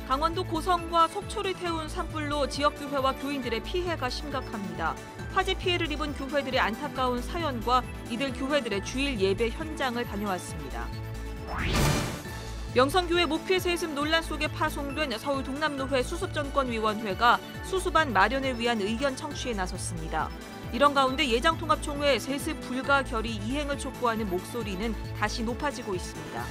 강원도 고성과 속초를 태운 산불로 지역교회와 교인들의 피해가 심각합니다. 화재 피해를 입은 교회들의 안타까운 사연과 이들 교회들의 주일 예배 현장을 다녀왔습니다. 명성교회 목회 세습 논란 속에 파송된 서울 동남로회 수습정권위원회가 수습안 마련을 위한 의견 청취에 나섰습니다. 이런 가운데 예장통합총회 세습 불가 결의 이행을 촉구하는 목소리는 다시 높아지고 있습니다.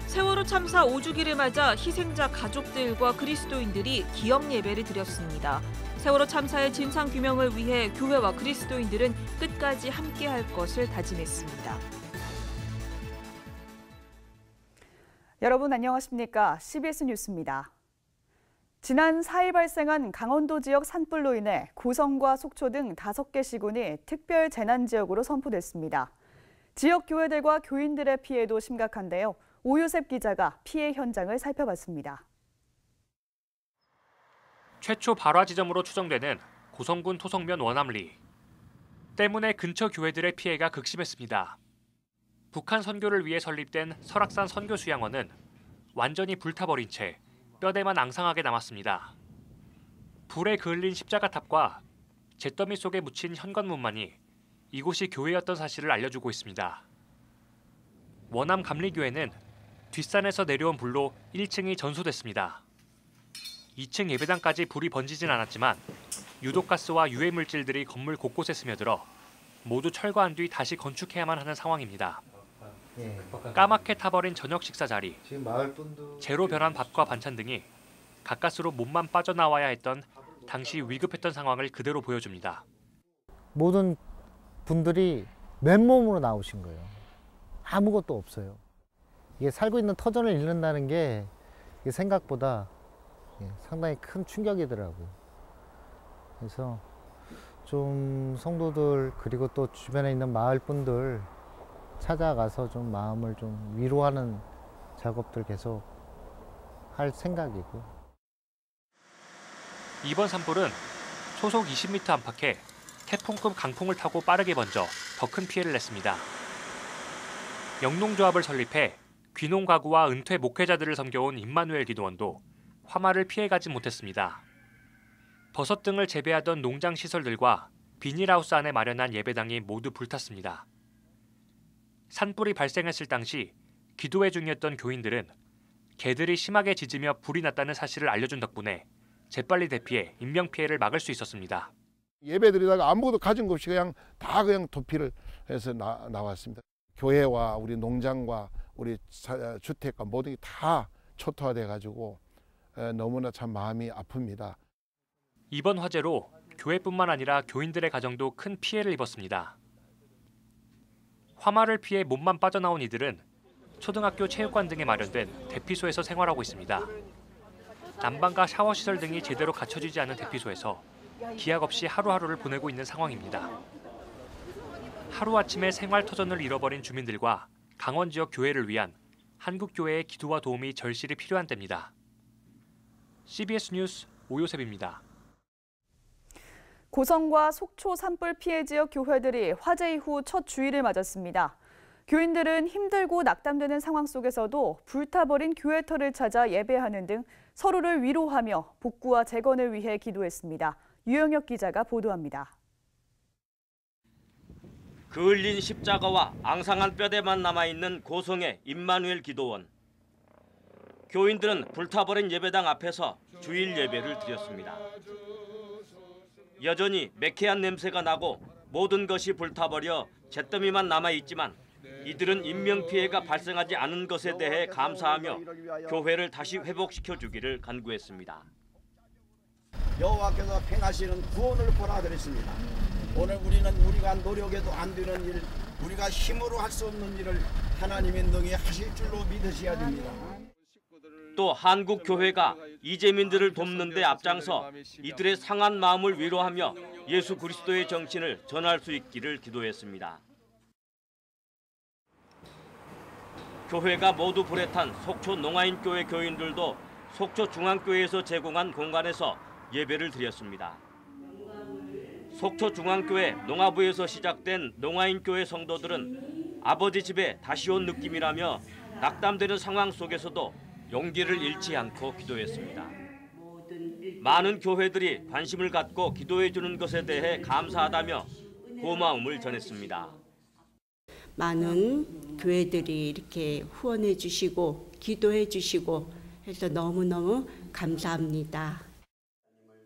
세월호 참사 5주기를 맞아 희생자 가족들과 그리스도인들이 기억 예배를 드렸습니다. 세월호 참사의 진상규명을 위해 교회와 그리스도인들은 끝까지 함께할 것을 다짐했습니다. 여러분 안녕하십니까? CBS 뉴스입니다. 지난 4일 발생한 강원도 지역 산불로 인해 고성과 속초 등 5개 시군이 특별 재난지역으로 선포됐습니다. 지역 교회들과 교인들의 피해도 심각한데요. 오유셉 기자가 피해 현장을 살펴봤습니다. 최초 발화 지점으로 추정되는 고성군 토성면 원암리. 때문에 근처 교회들의 피해가 극심했습니다. 북한 선교를 위해 설립된 설악산 선교수양원은 완전히 불타버린 채 뼈대만 앙상하게 남았습니다. 불에 그을린 십자가탑과 잿더미 속에 묻힌 현관문만이 이곳이 교회였던 사실을 알려주고 있습니다. 원암 감리교회는 뒷산에서 내려온 불로 1층이 전소됐습니다. 2층 예배당까지 불이 번지진 않았지만 유독가스와 유해 물질들이 건물 곳곳에 스며들어 모두 철거한 뒤 다시 건축해야만 하는 상황입니다. 까맣게 타버린 저녁 식사 자리, 제로 변한 밥과 반찬 등이 가까스로 몸만 빠져나와야 했던 당시 위급했던 상황을 그대로 보여줍니다. 모든 분들이 맨몸으로 나오신 거예요. 아무것도 없어요. 이게 살고 있는 터전을 잃는다는 게 생각보다 상당히 큰 충격이더라고요. 그래서 좀 성도들 그리고 또 주변에 있는 마을 분들 찾아가서 좀 마음을 좀 위로하는 작업들 계속 할 생각이고. 이번 산불은 소속 20m 안팎에 태풍급 강풍을 타고 빠르게 번져 더 큰 피해를 냈습니다. 영농조합을 설립해 귀농 가구와 은퇴 목회자들을 섬겨온 임마누엘 기도원도 화마를 피해가지 못했습니다. 버섯 등을 재배하던 농장 시설들과 비닐하우스 안에 마련한 예배당이 모두 불탔습니다. 산불이 발생했을 당시 기도회 중이었던 교인들은 개들이 심하게 짖으며 불이 났다는 사실을 알려준 덕분에 재빨리 대피해 인명피해를 막을 수 있었습니다. 예배드리다가 아무것도 가진 것 없이 그냥 도피를 해서 나왔습니다. 교회와 우리 농장과 우리 주택과 모든 게 다 초토화돼 가지고 너무나 참 마음이 아픕니다. 이번 화재로 교회뿐만 아니라 교인들의 가정도 큰 피해를 입었습니다. 화마를 피해 몸만 빠져나온 이들은 초등학교 체육관 등에 마련된 대피소에서 생활하고 있습니다. 난방과 샤워 시설 등이 제대로 갖춰지지 않은 대피소에서 기약 없이 하루하루를 보내고 있는 상황입니다. 하루아침에 생활터전을 잃어버린 주민들과 강원 지역 교회를 위한 한국교회의 기도와 도움이 절실히 필요한 때입니다. CBS 뉴스 오요셉입니다. 고성과 속초 산불 피해 지역 교회들이 화재 이후 첫 주일을 맞았습니다. 교인들은 힘들고 낙담되는 상황 속에서도 불타버린 교회터를 찾아 예배하는 등 서로를 위로하며 복구와 재건을 위해 기도했습니다. 유영혁 기자가 보도합니다. 그을린 십자가와 앙상한 뼈대만 남아있는 고성의 임마누엘 기도원. 교인들은 불타버린 예배당 앞에서 주일 예배를 드렸습니다. 여전히 매캐한 냄새가 나고 모든 것이 불타버려 잿더미만 남아있지만 이들은 인명피해가 발생하지 않은 것에 대해 감사하며 교회를 다시 회복시켜주기를 간구했습니다. 여호와께서 행하시는 구원을 보라 그랬습니다. 오늘 우리는 우리가 노력해도 안 되는 일, 우리가 힘으로 할 수 없는 일을 하나님의 능히 하실 줄로 믿으셔야 됩니다. 또 한국교회가 이재민들을 돕는 데 앞장서 이들의 상한 마음을 위로하며 예수 그리스도의 정신을 전할 수 있기를 기도했습니다. 교회가 모두 불에 탄 속초 농아인교회 교인들도 속초 중앙교회에서 제공한 공간에서 예배를 드렸습니다. 속초 중앙교회 농아부에서 시작된 농아인교회 성도들은 아버지 집에 다시 온 느낌이라며 낙담되는 상황 속에서도 용기를 잃지 않고 기도했습니다. 많은 교회들이 관심을 갖고 기도해 주는 것에 대해 감사하다며 고마움을 전했습니다. 많은 교회들이 이렇게 후원해 주시고 기도해 주시고 해서 너무너무 감사합니다.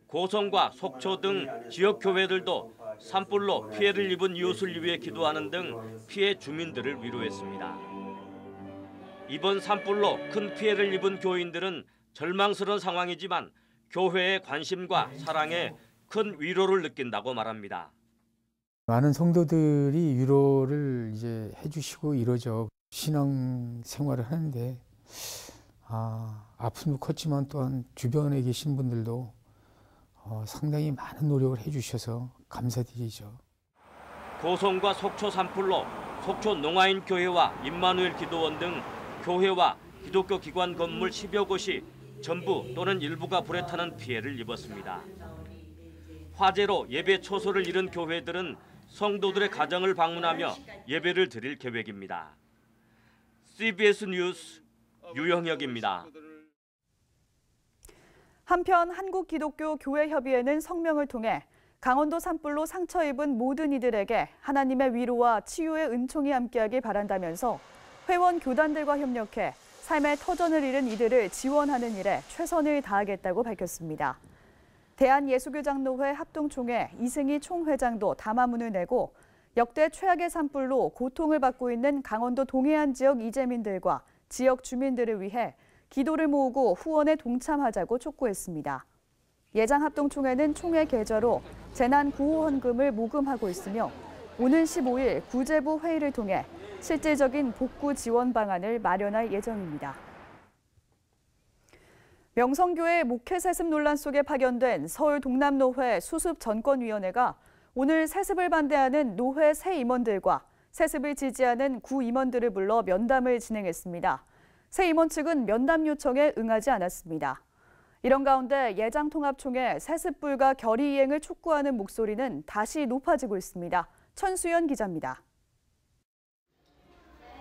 고성과 속초 등 지역 교회들도 산불로 피해를 입은 이웃을 위해 기도하는 등 피해 주민들을 위로했습니다. 이번 산불로 큰 피해를 입은 교인들은 절망스러운 상황이지만 교회의 관심과 사랑에 큰 위로를 느낀다고 말합니다. 많은 성도들이 위로를 이제 해주시고 이러죠. 신앙 생활을 하는데 아픔도 컸지만 또한 주변에 계신 분들도 상당히 많은 노력을 해주셔서 감사드리죠. 고성과 속초 산불로 속초 농아인 교회와 임마누엘 기도원 등 교회와 기독교 기관 건물 10여 곳이 전부 또는 일부가 불에 타는 피해를 입었습니다. 화재로 예배 초소를 잃은 교회들은 성도들의 가정을 방문하며 예배를 드릴 계획입니다. CBS 뉴스 유영혁입니다. 한편 한국기독교교회협의회는 성명을 통해 강원도 산불로 상처 입은 모든 이들에게 하나님의 위로와 치유의 은총이 함께하길 바란다면서 회원 교단들과 협력해 삶의 터전을 잃은 이들을 지원하는 일에 최선을 다하겠다고 밝혔습니다. 대한예수교장로회 합동총회 이승희 총회장도 담화문을 내고 역대 최악의 산불로 고통을 받고 있는 강원도 동해안 지역 이재민들과 지역 주민들을 위해 기도를 모으고 후원에 동참하자고 촉구했습니다. 예장합동총회는 총회 계좌로 재난구호헌금을 모금하고 있으며 오는 15일 구제부 회의를 통해 실질적인 복구 지원 방안을 마련할 예정입니다. 명성교회 목회세습 논란 속에 파견된 서울 동남노회 수습전권위원회가 오늘 세습을 반대하는 노회 새 임원들과 세습을 지지하는 구 임원들을 불러 면담을 진행했습니다. 새 임원 측은 면담 요청에 응하지 않았습니다. 이런 가운데 예장통합총회 세습 불가 결의 이행을 촉구하는 목소리는 다시 높아지고 있습니다. 천수연 기자입니다.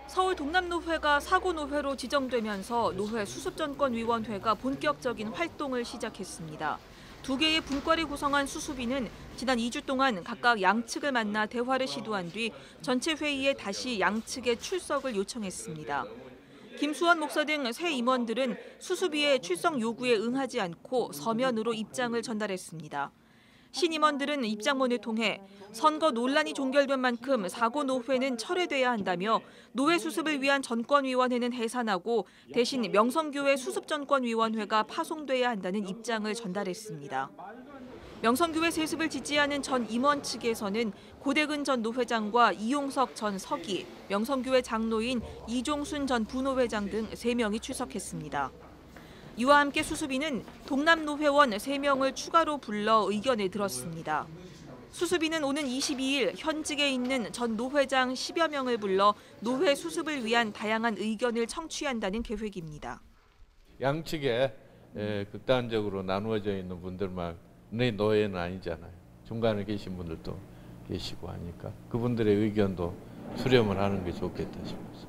서울 동남노회가 사고노회로 지정되면서 노회 수습전권위원회가 본격적인 활동을 시작했습니다. 두 개의 분과를 구성한 수습위는 지난 2주 동안 각각 양측을 만나 대화를 시도한 뒤 전체 회의에 다시 양측의 출석을 요청했습니다. 김수원 목사 등 새 임원들은 수습위의 출석 요구에 응하지 않고 서면으로 입장을 전달했습니다. 신임원들은 입장문을 통해 선거 논란이 종결된 만큼 사고노회는 철회돼야 한다며 노회 수습을 위한 전권위원회는 해산하고 대신 명성교회 수습전권위원회가 파송돼야 한다는 입장을 전달했습니다. 명성교회 세습을 지지하는 전 임원 측에서는 고대근 전 노회장과 이용석 전 서기, 명성교회 장로인 이종순 전 부노회장 등 3명이 출석했습니다. 이와 함께 수습위는 동남노회원 3명을 추가로 불러 의견을 들었습니다. 수습위는 오는 22일 현직에 있는 전 노회장 10여 명을 불러 노회 수습을 위한 다양한 의견을 청취한다는 계획입니다. 양측에 극단적으로 나누어져 있는 분들만의 노예는 아니잖아요. 중간에 계신 분들도 계시고 하니까 그분들의 의견도 수렴을 하는 게 좋겠다 싶습니다.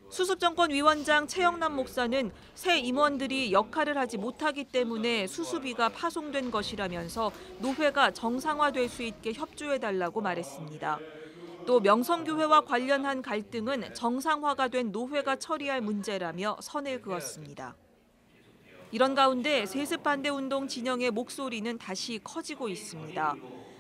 수습정권위원장 최영남 목사는 새 임원들이 역할을 하지 못하기 때문에 수습위가 파송된 것이라면서 노회가 정상화될 수 있게 협조해달라고 말했습니다. 또 명성교회와 관련한 갈등은 정상화가 된 노회가 처리할 문제라며 선을 그었습니다. 이런 가운데 세습 반대 운동 진영의 목소리는 다시 커지고 있습니다.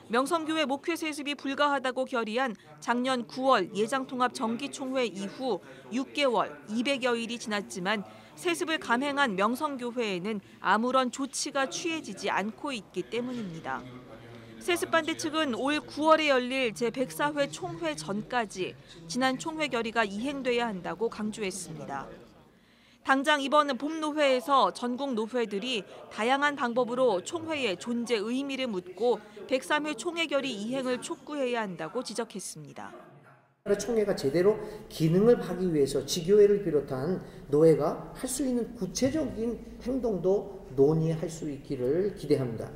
명성교회 목회 세습이 불가하다고 결의한 작년 9월 예장통합 정기총회 이후 6개월 200여일이 지났지만 세습을 감행한 명성교회에는 아무런 조치가 취해지지 않고 있기 때문입니다. 세습 반대 측은 올 9월에 열릴 제104회 총회 전까지 지난 총회 결의가 이행돼야 한다고 강조했습니다. 당장 이번 봄노회에서 전국 노회들이 다양한 방법으로 총회의 존재 의미를 묻고 103회 총회 결의 이행을 촉구해야 한다고 지적했습니다. 총회가 제대로 기능을 하기 위해서 지교회를 비롯한 노회가 할 수 있는 구체적인 행동도 논의할 수 있기를 기대합니다.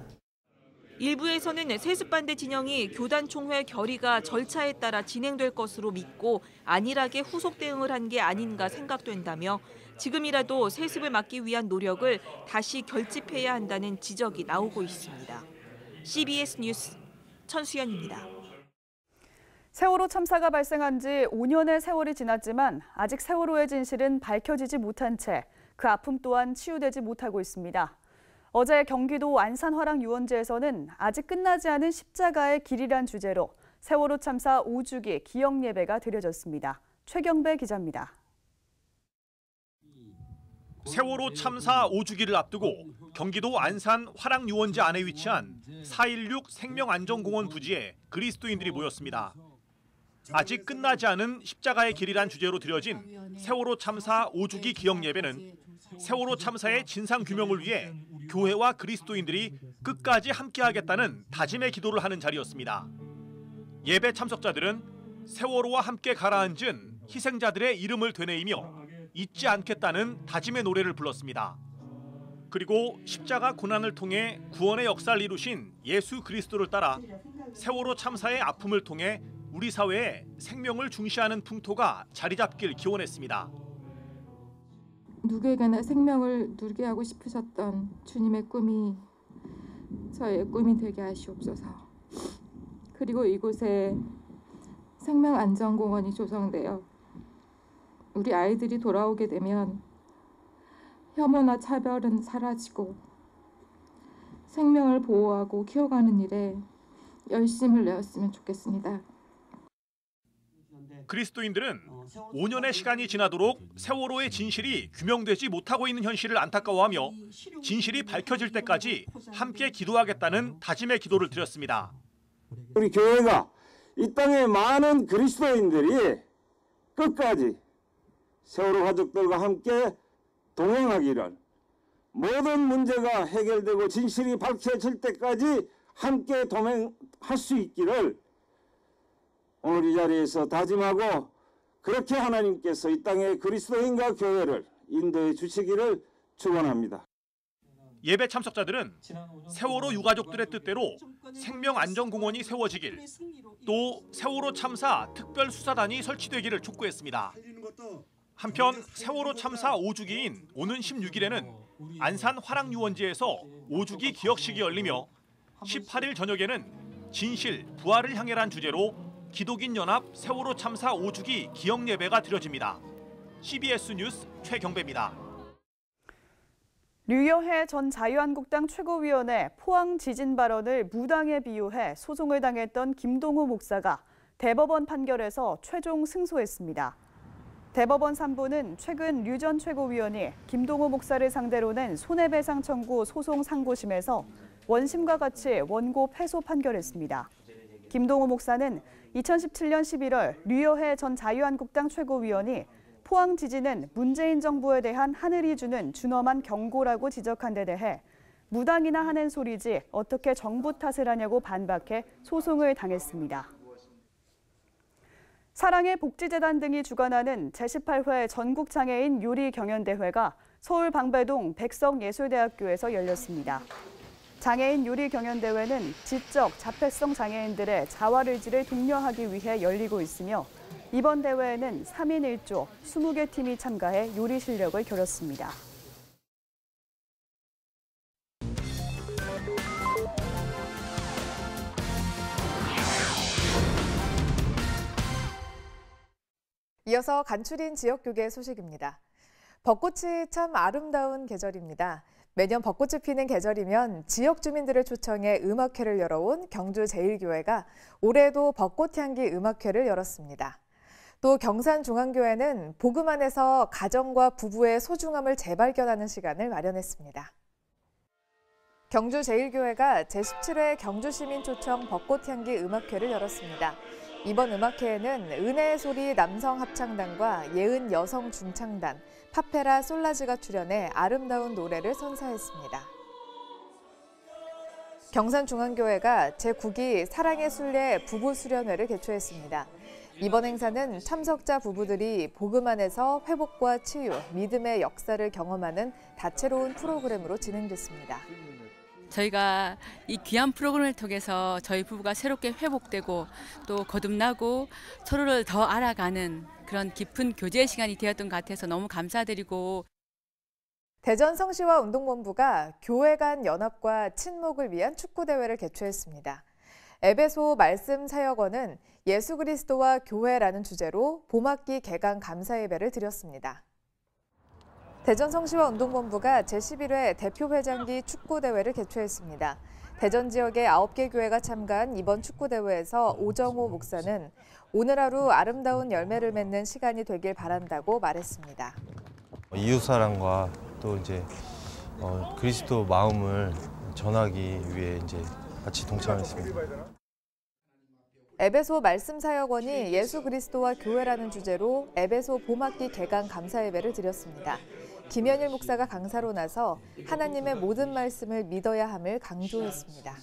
일부에서는 세습 반대 진영이 교단 총회 결의가 절차에 따라 진행될 것으로 믿고 안일하게 후속 대응을 한 게 아닌가 생각된다며 지금이라도 세습을 막기 위한 노력을 다시 결집해야 한다는 지적이 나오고 있습니다. CBS 뉴스 천수연입니다. 세월호 참사가 발생한 지 5년의 세월이 지났지만 아직 세월호의 진실은 밝혀지지 못한 채 그 아픔 또한 치유되지 못하고 있습니다. 어제 경기도 안산 화랑유원지에서는 아직 끝나지 않은 십자가의 길이란 주제로 세월호 참사 5주기 기억 예배가 드려졌습니다. 최경배 기자입니다. 세월호 참사 5주기를 앞두고 경기도 안산 화랑유원지 안에 위치한 416 생명안전공원 부지에 그리스도인들이 모였습니다. 아직 끝나지 않은 십자가의 길이란 주제로 드려진 세월호 참사 5주기 기억 예배는 세월호 참사의 진상 규명을 위해 교회와 그리스도인들이 끝까지 함께하겠다는 다짐의 기도를 하는 자리였습니다. 예배 참석자들은 세월호와 함께 가라앉은 희생자들의 이름을 되뇌이며 잊지 않겠다는 다짐의 노래를 불렀습니다. 그리고 십자가 고난을 통해 구원의 역사를 이루신 예수 그리스도를 따라 세월호 참사의 아픔을 통해 우리 사회에 생명을 중시하는 풍토가 자리 잡길 기원했습니다. 누구에게나 생명을 누리게 하고 싶으셨던 주님의 꿈이 저의 꿈이 되게 하시옵소서. 그리고 이곳에 생명안전공원이 조성되어 우리 아이들이 돌아오게 되면 혐오나 차별은 사라지고 생명을 보호하고 키워가는 일에 열심을 내었으면 좋겠습니다. 그리스도인들은 5년의 시간이 지나도록 세월호의 진실이 규명되지 못하고 있는 현실을 안타까워하며 진실이 밝혀질 때까지 함께 기도하겠다는 다짐의 기도를 드렸습니다. 우리 교회가 이 땅의 많은 그리스도인들이 끝까지 세월호 가족들과 함께 동행하기를, 모든 문제가 해결되고 진실이 밝혀질 때까지 함께 동행할 수 있기를 오늘 이 자리에서 다짐하고, 그렇게 하나님께서 이 땅의 그리스도인과 교회를 인도해 주시기를 축원합니다. 예배 참석자들은 세월호 유가족들의 뜻대로 생명안전공원이 세워지길, 또 세월호 참사 특별수사단이 설치되기를 촉구했습니다. 한편 세월호 참사 5주기인 오는 16일에는 안산 화랑유원지에서 5주기 기억식이 열리며 18일 저녁에는 진실, 부활을 향해란 주제로 기독인 연합 세월호 참사 5주기 기억 예배가 드려집니다. CBS 뉴스 최경배입니다. 류여해 전 자유한국당 최고위원의 포항 지진 발언을 무당에 비유해 소송을 당했던 김동호 목사가 대법원 판결에서 최종 승소했습니다. 대법원 3부는 최근 류 전 최고위원이 김동호 목사를 상대로 낸 손해배상 청구 소송 상고심에서 원심과 같이 원고 패소 판결했습니다. 김동호 목사는 2017년 11월 류여해 전 자유한국당 최고위원이 포항 지진은 문재인 정부에 대한 하늘이 주는 준엄한 경고라고 지적한 데 대해 무당이나 하는 소리지 어떻게 정부 탓을 하냐고 반박해 소송을 당했습니다. 사랑의 복지재단 등이 주관하는 제18회 전국장애인 요리경연대회가 서울 방배동 백석예술대학교에서 열렸습니다. 장애인 요리경연대회는 지적, 자폐성 장애인들의 자활의지를 독려하기 위해 열리고 있으며 이번 대회에는 3인 1조 20개 팀이 참가해 요리 실력을 겨뤘습니다. 이어서 간추린 지역교계 소식입니다. 벚꽃이 참 아름다운 계절입니다. 매년 벚꽃이 피는 계절이면 지역 주민들을 초청해 음악회를 열어온 경주제일교회가 올해도 벚꽃향기 음악회를 열었습니다. 또 경산중앙교회는 복음 안에서 가정과 부부의 소중함을 재발견하는 시간을 마련했습니다. 경주제일교회가 제17회 경주시민 초청 벚꽃향기 음악회를 열었습니다. 이번 음악회에는 은혜의 소리 남성합창단과 예은 여성 중창단, 파페라 솔라즈가 출연해 아름다운 노래를 선사했습니다. 경산중앙교회가 제9기 사랑의 순례 부부수련회를 개최했습니다. 이번 행사는 참석자 부부들이 복음 안에서 회복과 치유, 믿음의 역사를 경험하는 다채로운 프로그램으로 진행됐습니다. 저희가 이 귀한 프로그램을 통해서 저희 부부가 새롭게 회복되고 또 거듭나고 서로를 더 알아가는 그런 깊은 교제 시간이 되었던 것 같아서 너무 감사드리고 대전 성시와 운동본부가 교회 간 연합과 친목을 위한 축구대회를 개최했습니다. 에베소 말씀 사역원은 예수 그리스도와 교회라는 주제로 봄학기 개강 감사 예배를 드렸습니다. 대전 성시와 운동본부가 제11회 대표회장기 축구대회를 개최했습니다. 대전 지역의 9개 교회가 참가한 이번 축구대회에서 오정호 목사는 오늘 하루 아름다운 열매를 맺는 시간이 되길 바란다고 말했습니다. 이웃사랑과 또 이제 그리스도 마음을 전하기 위해 이제 같이 동참했습니다. 에베소 말씀 사역원이 예수 그리스도와 교회라는 주제로 에베소 봄학기 개강 감사 예배를 드렸습니다. 김현일 목사가 강사로 나서 하나님의 모든 말씀을 믿어야 함을 강조했습니다.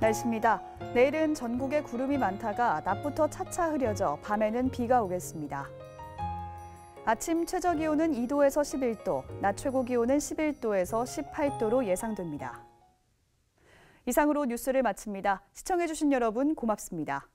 날씨입니다. 내일은 전국에 구름이 많다가 낮부터 차차 흐려져 밤에는 비가 오겠습니다. 아침 최저 기온은 2도에서 11도, 낮 최고 기온은 11도에서 18도로 예상됩니다. 이상으로 뉴스를 마칩니다. 시청해주신 여러분 고맙습니다.